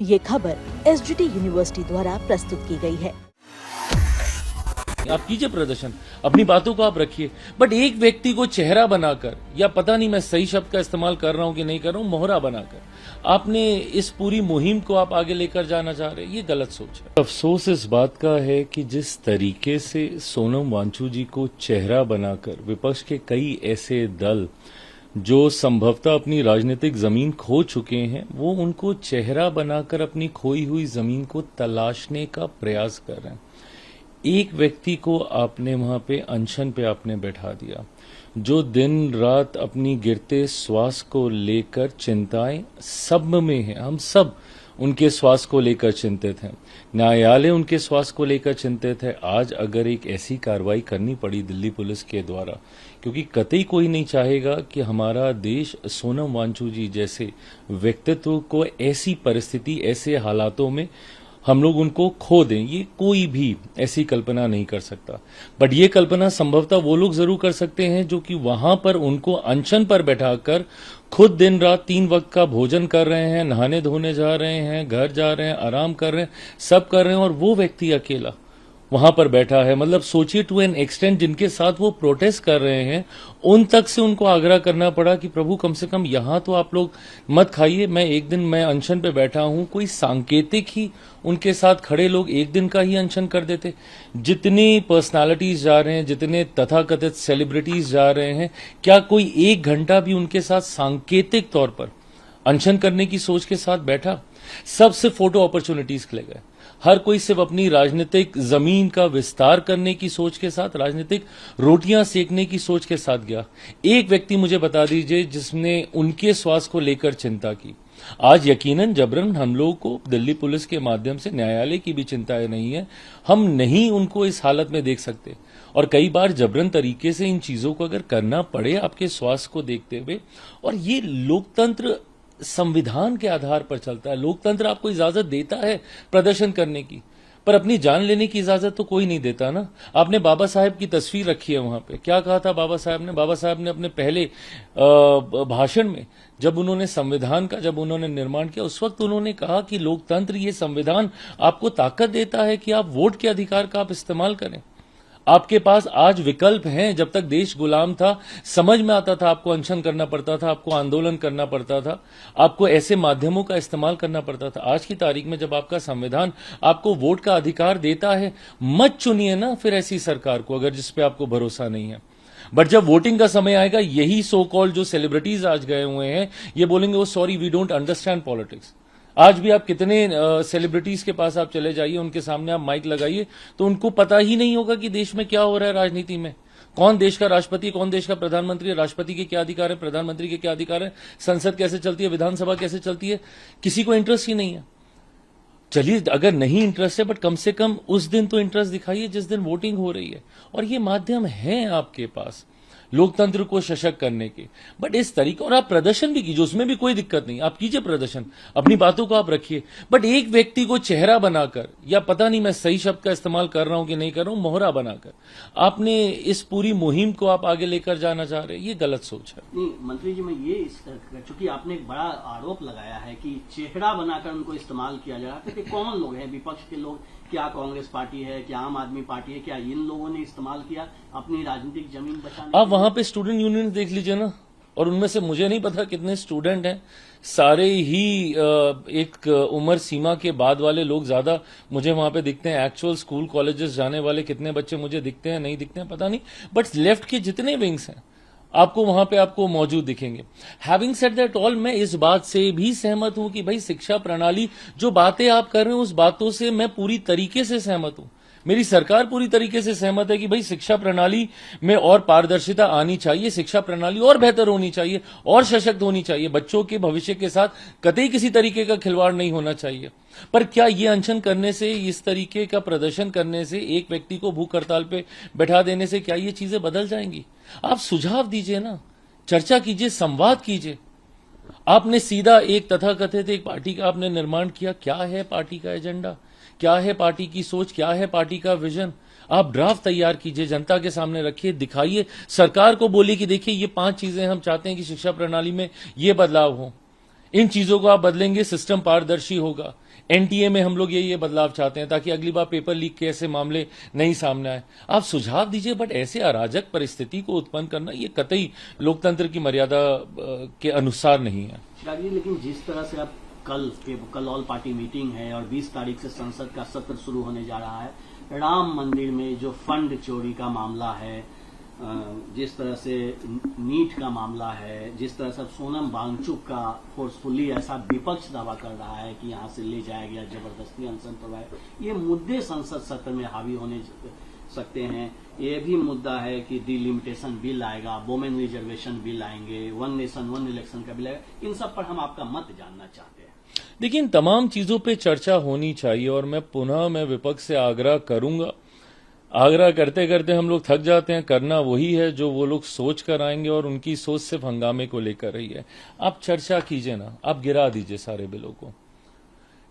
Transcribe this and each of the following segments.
ये खबर SGT university द्वारा प्रस्तुत की गई है। आप कीजिए प्रदर्शन, अपनी बातों को आप रखिए, बट एक व्यक्ति को चेहरा बनाकर, या पता नहीं मैं सही शब्द का इस्तेमाल कर रहा हूं कि नहीं कर रहा हूं, मोहरा बनाकर आपने इस पूरी मुहिम को आप आगे लेकर जाना चाह रहे हैं, ये गलत सोच है। अफसोस इस बात का है कि जिस तरीके से सोनम वांगचुक जी को चेहरा बनाकर विपक्ष के कई ऐसे दल जो संभवतः अपनी राजनीतिक जमीन खो चुके हैं, वो उनको चेहरा बनाकर अपनी खोई हुई जमीन को तलाशने का प्रयास कर रहे हैं। एक व्यक्ति को आपने वहां पे अनशन पे आपने बैठा दिया, जो दिन रात अपनी गिरते श्वास को लेकर चिंताएं सब में है। हम सब उनके स्वास्थ्य को लेकर चिंतित हैं, न्यायालय उनके स्वास्थ्य को लेकर चिंतित है। आज अगर एक ऐसी कार्रवाई करनी पड़ी दिल्ली पुलिस के द्वारा, क्योंकि कतई कोई नहीं चाहेगा कि हमारा देश सोनम वांगचुक जी जैसे व्यक्तित्व को ऐसी परिस्थिति, ऐसे हालातों में हम लोग उनको खो दें, ये कोई भी ऐसी कल्पना नहीं कर सकता। बट ये कल्पना संभवतः वो लोग जरूर कर सकते हैं जो कि वहां पर उनको अनशन पर बैठाकर खुद दिन रात 3 वक्त का भोजन कर रहे हैं, नहाने धोने जा रहे हैं, घर जा रहे हैं, आराम कर रहे हैं, सब कर रहे हैं, और वो व्यक्ति अकेला वहां पर बैठा है। मतलब सोचिए टू एन एक्सटेंट जिनके साथ वो प्रोटेस्ट कर रहे हैं, उन तक से उनको आग्रह करना पड़ा कि प्रभु कम से कम यहां तो आप लोग मत खाइए, मैं अनशन पे बैठा हूं। कोई सांकेतिक ही उनके साथ खड़े लोग एक दिन का ही अनशन कर देते। जितनी पर्सनालिटीज जा रहे हैं, जितने तथाकथित सेलिब्रिटीज जा रहे हैं, क्या कोई 1 घंटा भी उनके साथ सांकेतिक तौर पर अनशन करने की सोच के साथ बैठा? सबसे फोटो अपॉर्चुनिटीज के लिए गए। हर कोई सिर्फ अपनी राजनीतिक जमीन का विस्तार करने की सोच के साथ, राजनीतिक रोटियां सेकने की सोच के साथ गया। एक व्यक्ति मुझे बता दीजिए जिसने उनके स्वास्थ्य को लेकर चिंता की। आज यकीनन जबरन हम लोगों को दिल्ली पुलिस के माध्यम से न्यायालय की भी चिंता नहीं है, हम नहीं उनको इस हालत में देख सकते। और कई बार जबरन तरीके से इन चीजों को अगर करना पड़े आपके स्वास्थ्य को देखते हुए, और ये लोकतंत्र संविधान के आधार पर चलता है। लोकतंत्र आपको इजाजत देता है प्रदर्शन करने की, पर अपनी जान लेने की इजाजत तो कोई नहीं देता ना। आपने बाबा साहेब की तस्वीर रखी है वहां पे, क्या कहा था बाबा साहेब ने अपने पहले भाषण में, जब उन्होंने संविधान का उन्होंने निर्माण किया, उस वक्त उन्होंने कहा कि लोकतंत्र, ये संविधान आपको ताकत देता है कि आप वोट के अधिकार का आप इस्तेमाल करें। आपके पास आज विकल्प हैं। जब तक देश गुलाम था, समझ में आता था आपको अनशन करना पड़ता था, आपको आंदोलन करना पड़ता था, आपको ऐसे माध्यमों का इस्तेमाल करना पड़ता था। आज की तारीख में जब आपका संविधान आपको वोट का अधिकार देता है, मत चुनिए ना फिर ऐसी सरकार को अगर जिस पे आपको भरोसा नहीं है। बट जब वोटिंग का समय आएगा, यही सो कॉल्ड जो सेलिब्रिटीज आज गए हुए हैं, ये बोलेंगे oh sorry we don't understand politics. आज भी आप कितने सेलिब्रिटीज के पास आप चले जाइए, उनके सामने आप माइक लगाइए, तो उनको पता ही नहीं होगा कि देश में क्या हो रहा है राजनीति में। कौन देश का राष्ट्रपति, कौन देश का प्रधानमंत्री है, राष्ट्रपति के क्या अधिकार है, प्रधानमंत्री के क्या अधिकार है, संसद कैसे चलती है, विधानसभा कैसे चलती है, किसी को इंटरेस्ट ही नहीं है। चलिए अगर नहीं इंटरेस्ट है, बट कम से कम उस दिन तो इंटरेस्ट दिखाइए जिस दिन वोटिंग हो रही है। और ये माध्यम है आपके पास लोकतंत्र को सशक्त करने के, बट इस तरीके, और आप प्रदर्शन भी कीजिए, उसमें भी कोई दिक्कत नहीं, आप कीजिए प्रदर्शन, अपनी बातों को आप रखिए, बट एक व्यक्ति को चेहरा बनाकर, या पता नहीं मैं सही शब्द का इस्तेमाल कर रहा हूं कि नहीं कर रहा हूं, मोहरा बनाकर आपने इस पूरी मुहिम को आप आगे लेकर जाना चाह रहे हैं, ये गलत सोच है। नहीं मंत्री जी, मैं ये चूंकि आपने एक बड़ा आरोप लगाया है कि चेहरा बनाकर उनको इस्तेमाल किया जा रहा है, तो कौन लोग हैं विपक्ष के लोग? क्या कांग्रेस पार्टी है, क्या आम आदमी पार्टी है, क्या इन लोगों ने इस्तेमाल किया अपनी राजनीतिक जमीन बचाने? आप वहां पे स्टूडेंट यूनियन देख लीजिए ना, और उनमें से मुझे नहीं पता कितने स्टूडेंट हैं, सारे ही एक उम्र सीमा के बाद वाले लोग ज्यादा मुझे वहां पे दिखते हैं। एक्चुअल स्कूल कॉलेजेस जाने वाले कितने बच्चे मुझे दिखते हैं, नहीं दिखते हैं पता नहीं, बट लेफ्ट के जितने विंग्स हैं आपको वहां पे आपको मौजूद दिखेंगे। हैविंग सेड दैट ऑल, मैं इस बात से भी सहमत हूं कि भाई शिक्षा प्रणाली, जो बातें आप कर रहे हैं उस बातों से मैं पूरी तरीके से सहमत हूं। मेरी सरकार पूरी तरीके से सहमत है कि भाई शिक्षा प्रणाली में और पारदर्शिता आनी चाहिए, शिक्षा प्रणाली और बेहतर होनी चाहिए और सशक्त होनी चाहिए, बच्चों के भविष्य के साथ कतई किसी तरीके का खिलवाड़ नहीं होना चाहिए। पर क्या ये अनशन करने से, इस तरीके का प्रदर्शन करने से, एक व्यक्ति को भूख हड़ताल पे बैठा देने से क्या ये चीजें बदल जाएंगी? आप सुझाव दीजिए ना, चर्चा कीजिए, संवाद कीजिए। आपने सीधा एक तथाकथित एक पार्टी का आपने निर्माण किया। क्या है पार्टी का एजेंडा, क्या है पार्टी की सोच, क्या है पार्टी का विजन? आप ड्राफ्ट तैयार कीजिए, जनता के सामने रखिए, दिखाइए, सरकार को बोलिए कि देखिए ये 5 चीजें हम चाहते हैं कि शिक्षा प्रणाली में ये बदलाव हो। इन चीजों को आप बदलेंगे, सिस्टम पारदर्शी होगा। एनटीए में हम लोग ये बदलाव चाहते हैं ताकि अगली बार पेपर लीक के ऐसे मामले नहीं सामने आए। आप सुझाव दीजिए, बट ऐसे अराजक परिस्थिति को उत्पन्न करना ये कतई लोकतंत्र की मर्यादा के अनुसार नहीं है। चिराग जी, लेकिन जिस तरह से अब कल ऑल पार्टी मीटिंग है और 20 तारीख से संसद का सत्र शुरू होने जा रहा है, राम मंदिर में जो फंड चोरी का मामला है, जिस तरह से नीट का मामला है, जिस तरह से सोनम वांगचुक का फोर्सफुली ऐसा विपक्ष दावा कर रहा है कि यहां से ले जाया गया, जबरदस्ती अनशन करवाया, ये मुद्दे संसद सत्र में हावी होने सकते हैं। ये भी मुद्दा है कि डिलिमिटेशन बिल आएगा, वोमेन रिजर्वेशन बिल आएंगे, वन नेशन वन इलेक्शन का बिल आएगा। इन सब पर हम आपका मत जानना चाहते हैं। देखिए, इन तमाम चीजों पे चर्चा होनी चाहिए और मैं विपक्ष से आग्रह करूंगा। आग्रह करते करते हम लोग थक जाते हैं। करना वही है जो वो लोग सोच कर आएंगे और उनकी सोच सिर्फ हंगामे को लेकर रही है। आप चर्चा कीजिए ना, आप गिरा दीजिए सारे बिलों को।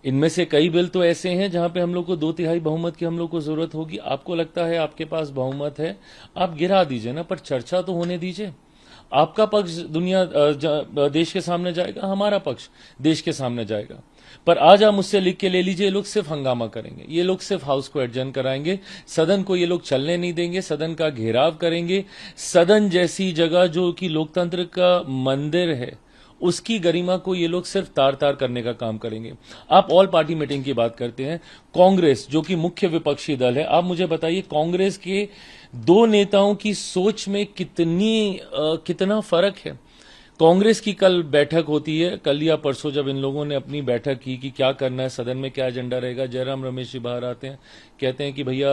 इनमें से कई बिल तो ऐसे हैं जहां पे हम लोग को 2/3 बहुमत की हम लोग को जरूरत होगी। आपको लगता है आपके पास बहुमत है, आप गिरा दीजिए ना, पर चर्चा तो होने दीजिए। आपका पक्ष देश के सामने जाएगा, हमारा पक्ष देश के सामने जाएगा। पर आज आप मुझसे लिख के ले लीजिए, ये लोग सिर्फ हंगामा करेंगे, ये लोग सिर्फ हाउस को एडजर्न कराएंगे, सदन को ये लोग चलने नहीं देंगे, सदन का घेराव करेंगे। सदन जैसी जगह जो कि लोकतंत्र का मंदिर है, उसकी गरिमा को ये लोग सिर्फ तार तार करने का काम करेंगे। आप ऑल पार्टी मीटिंग की बात करते हैं, कांग्रेस जो कि मुख्य विपक्षी दल है, आप मुझे बताइए कांग्रेस के 2 नेताओं की सोच में कितना फर्क है। कांग्रेस की कल बैठक होती है, कल या परसों जब इन लोगों ने अपनी बैठक की कि क्या करना है, सदन में क्या एजेंडा रहेगा, जयराम रमेश जी बाहर आते हैं, कहते हैं कि भैया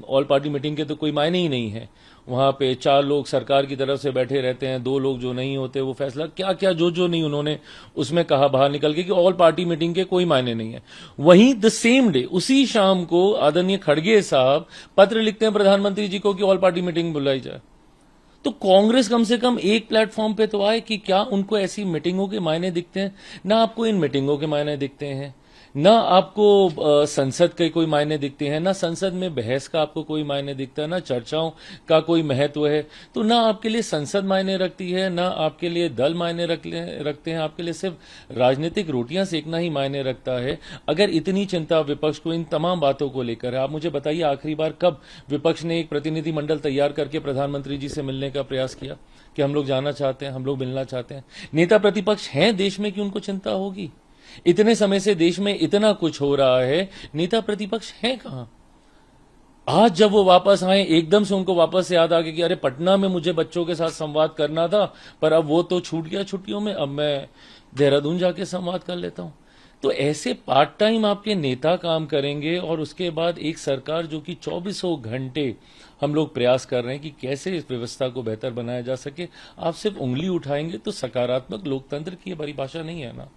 ऑल पार्टी मीटिंग के तो कोई मायने ही नहीं है। वहां पे 4 लोग सरकार की तरफ से बैठे रहते हैं, 2 लोग जो नहीं होते वो फैसला क्या क्या जो नहीं उन्होंने उसमें कहा बाहर निकल के कि ऑल पार्टी मीटिंग के कोई मायने नहीं है। वहीं द सेम डे, उसी शाम को आदरणीय खड़गे साहब पत्र लिखते हैं प्रधानमंत्री जी को कि ऑल पार्टी मीटिंग बुलाई जाए। तो कांग्रेस कम से कम एक प्लेटफॉर्म पे तो आए कि क्या उनको ऐसी मीटिंगों के मायने दिखते हैं। ना आपको इन मीटिंगों के मायने दिखते हैं, ना आपको संसद के कोई मायने दिखते हैं, ना संसद में बहस का आपको कोई मायने दिखता है, ना चर्चाओं का कोई महत्व है। तो ना आपके लिए संसद मायने रखती है, ना आपके लिए दल मायने रखते हैं, आपके लिए सिर्फ राजनीतिक रोटियां सेकना ही मायने रखता है। अगर इतनी चिंता विपक्ष को इन तमाम बातों को लेकर है, आप मुझे बताइए आखिरी बार कब विपक्ष ने एक प्रतिनिधिमंडल तैयार करके प्रधानमंत्री जी से मिलने का प्रयास किया कि हम लोग जाना चाहते हैं, हम लोग मिलना चाहते हैं। नेता प्रतिपक्ष हैं देश में कि उनको चिंता होगी? इतने समय से देश में इतना कुछ हो रहा है, नेता प्रतिपक्ष हैं कहां? आज जब वो वापस आए, एकदम से उनको वापस याद आ गया कि अरे पटना में मुझे बच्चों के साथ संवाद करना था, पर अब वो तो छूट गया छुट्टियों में, अब मैं देहरादून जाके संवाद कर लेता हूं। तो ऐसे पार्ट टाइम आपके नेता काम करेंगे और उसके बाद एक सरकार जो कि 24 घंटे हम लोग प्रयास कर रहे हैं कि कैसे इस व्यवस्था को बेहतर बनाया जा सके, आप सिर्फ उंगली उठाएंगे तो सकारात्मक लोकतंत्र की परिभाषा नहीं है ना।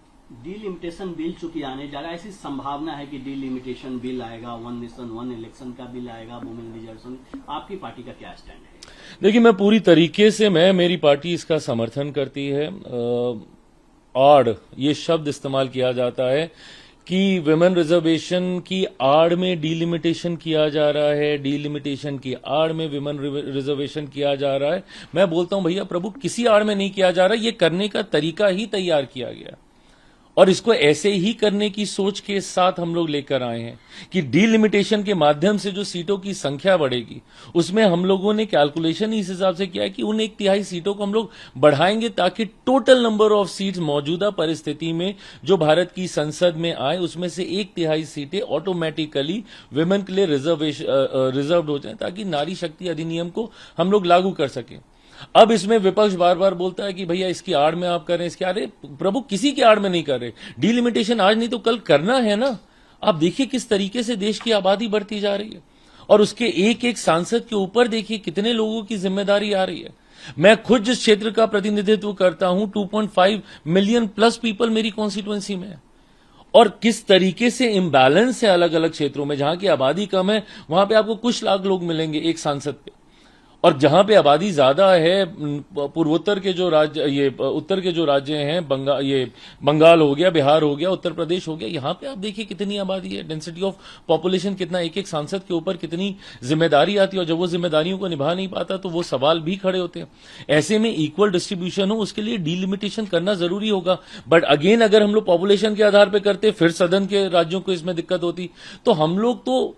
डिलिमिटेशन बिल चूंकि आने जा रहा है, ऐसी संभावना है कि डिलिमिटेशन बिल आएगा, वन नेशन वन इलेक्शन का बिल आएगा, वुमेन रिजर्वेशन, आपकी पार्टी का क्या स्टैंड है? देखिए, मैं पूरी तरीके से मेरी पार्टी इसका समर्थन करती है। आड़ ये शब्द इस्तेमाल किया जाता है कि विमेन रिजर्वेशन की आड़ में डिलिमिटेशन किया जा रहा है, डिलिमिटेशन की आड़ में विमेन रिजर्वेशन किया जा रहा है। मैं बोलता हूं भैया प्रभु, किसी आड़ में नहीं किया जा रहा, ये करने का तरीका ही तैयार किया गया और इसको ऐसे ही करने की सोच के साथ हम लोग लेकर आए हैं कि डिलिमिटेशन के माध्यम से जो सीटों की संख्या बढ़ेगी, उसमें हम लोगों ने कैलकुलेशन इस हिसाब से किया है कि उन 1/3 सीटों को हम लोग बढ़ाएंगे ताकि टोटल नंबर ऑफ सीट्स मौजूदा परिस्थिति में जो भारत की संसद में आए, उसमें से 1/3 सीटें ऑटोमेटिकली विमेन के लिए रिजर्व हो जाए, ताकि नारी शक्ति अधिनियम को हम लोग लागू कर सकें। अब इसमें विपक्ष बार बार बोलता है कि भैया इसकी आड़ में आप कर रहे हैं, इसकी अरे प्रभु किसी की आड़ में नहीं कर रहे। डिलिमिटेशन आज नहीं तो कल करना है ना। आप देखिए किस तरीके से देश की आबादी बढ़ती जा रही है और उसके एक एक सांसद के ऊपर देखिए कितने लोगों की जिम्मेदारी आ रही है। मैं खुद जिस क्षेत्र का प्रतिनिधित्व करता हूं, 2.5 मिलियन प्लस पीपल मेरी कॉन्स्टिट्यूएंसी में है और किस तरीके से इम्बैलेंस है अलग अलग क्षेत्रों में। जहां की आबादी कम है वहां पे आपको कुछ लाख लोग मिलेंगे एक सांसद पे और जहां पे आबादी ज्यादा है, पूर्वोत्तर के जो राज्य, ये उत्तर के जो राज्य हैं, बंगाल हो गया, बिहार हो गया, उत्तर प्रदेश हो गया, यहां पे आप देखिए कितनी आबादी है, डेंसिटी ऑफ पॉपुलेशन कितना, एक एक सांसद के ऊपर कितनी जिम्मेदारी आती है, और जब वो जिम्मेदारियों को निभा नहीं पाता तो वो सवाल भी खड़े होते हैं। ऐसे में इक्वल डिस्ट्रीब्यूशन हो, उसके लिए डीलिमिटेशन करना जरूरी होगा। बट अगेन, अगर हम लोग पॉपुलेशन के आधार पर करते फिर सदन के राज्यों को इसमें दिक्कत होती। तो हम लोग तो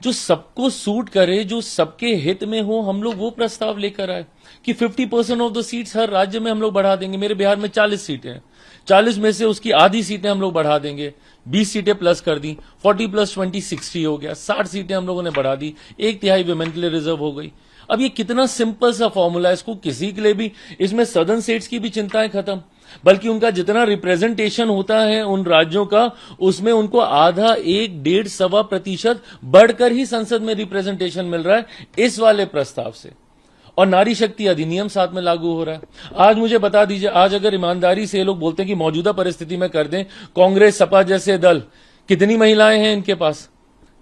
जो सबको सूट करे, जो सबके हित में हो, हम लोग वो प्रस्ताव लेकर आए कि 50% ऑफ द सीट्स हर राज्य में हम लोग बढ़ा देंगे। मेरे बिहार में 40 सीटें हैं, 40 में से उसकी आधी सीटें हम लोग बढ़ा देंगे, 20 सीटें प्लस कर दी, 40 + 20 60 हो गया, 60 सीटें हम लोगों ने बढ़ा दी, 1/3 विमेन के लिए रिजर्व हो गई। अब ये कितना सिंपल सा फॉर्मूला है, इसको किसी के लिए भी, इसमें सदन सीट्स की भी चिंताएं खत्म, बल्कि उनका जितना रिप्रेजेंटेशन होता है उन राज्यों का, उसमें उनको आधा, 1, 1.5, 1.25% बढ़कर ही संसद में रिप्रेजेंटेशन मिल रहा है इस वाले प्रस्ताव से। और नारी शक्ति अधिनियम साथ में लागू हो रहा है। आज मुझे बता दीजिए, आज अगर ईमानदारी से लोग बोलते हैं कि मौजूदा परिस्थिति में कर दें, कांग्रेस, सपा जैसे दल, कितनी महिलाएं हैं इनके पास?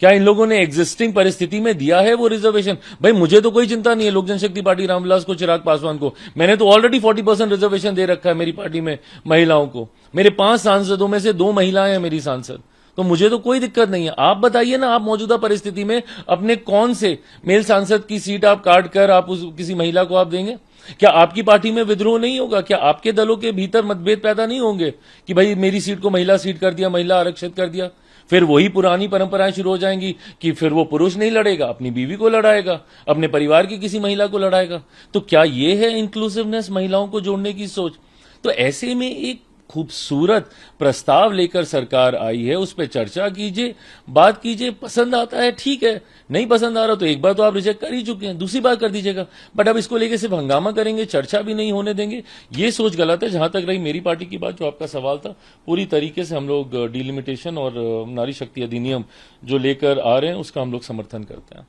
क्या इन लोगों ने एग्जिस्टिंग परिस्थिति में दिया है वो रिजर्वेशन? भाई मुझे तो कोई चिंता नहीं है, लोक जनशक्ति पार्टी रामविलास को, चिराग पासवान को, मैंने तो ऑलरेडी 40% रिजर्वेशन दे रखा है मेरी पार्टी में महिलाओं को। मेरे 5 सांसदों में से 2 महिलाएं हैं मेरी सांसद, तो मुझे तो कोई दिक्कत नहीं है। आप बताइए ना, आप मौजूदा परिस्थिति में अपने कौन से मेल सांसद की सीट आप काट कर आप किसी महिला को आप देंगे? क्या आपकी पार्टी में विद्रोह नहीं होगा? क्या आपके दलों के भीतर मतभेद पैदा नहीं होंगे कि भाई मेरी सीट को महिला सीट कर दिया, महिला आरक्षित कर दिया? फिर वही पुरानी परंपराएं शुरू हो जाएंगी कि फिर वो पुरुष नहीं लड़ेगा, अपनी बीवी को लड़ाएगा, अपने परिवार की किसी महिला को लड़ाएगा। तो क्या ये है इंक्लूसिवनेस, महिलाओं को जोड़ने की सोच? तो ऐसे में एक खूबसूरत प्रस्ताव लेकर सरकार आई है, उस पर चर्चा कीजिए, बात कीजिए, पसंद आता है ठीक है, नहीं पसंद आ रहा तो एक बार तो आप रिजेक्ट कर ही चुके हैं, दूसरी बार कर दीजिएगा। बट अब इसको लेकर सिर्फ हंगामा करेंगे, चर्चा भी नहीं होने देंगे, ये सोच गलत है। जहां तक रही मेरी पार्टी की बात, जो आपका सवाल था, पूरी तरीके से हम लोग डिलिमिटेशन और नारी शक्ति अधिनियम जो लेकर आ रहे हैं उसका हम लोग समर्थन करते हैं।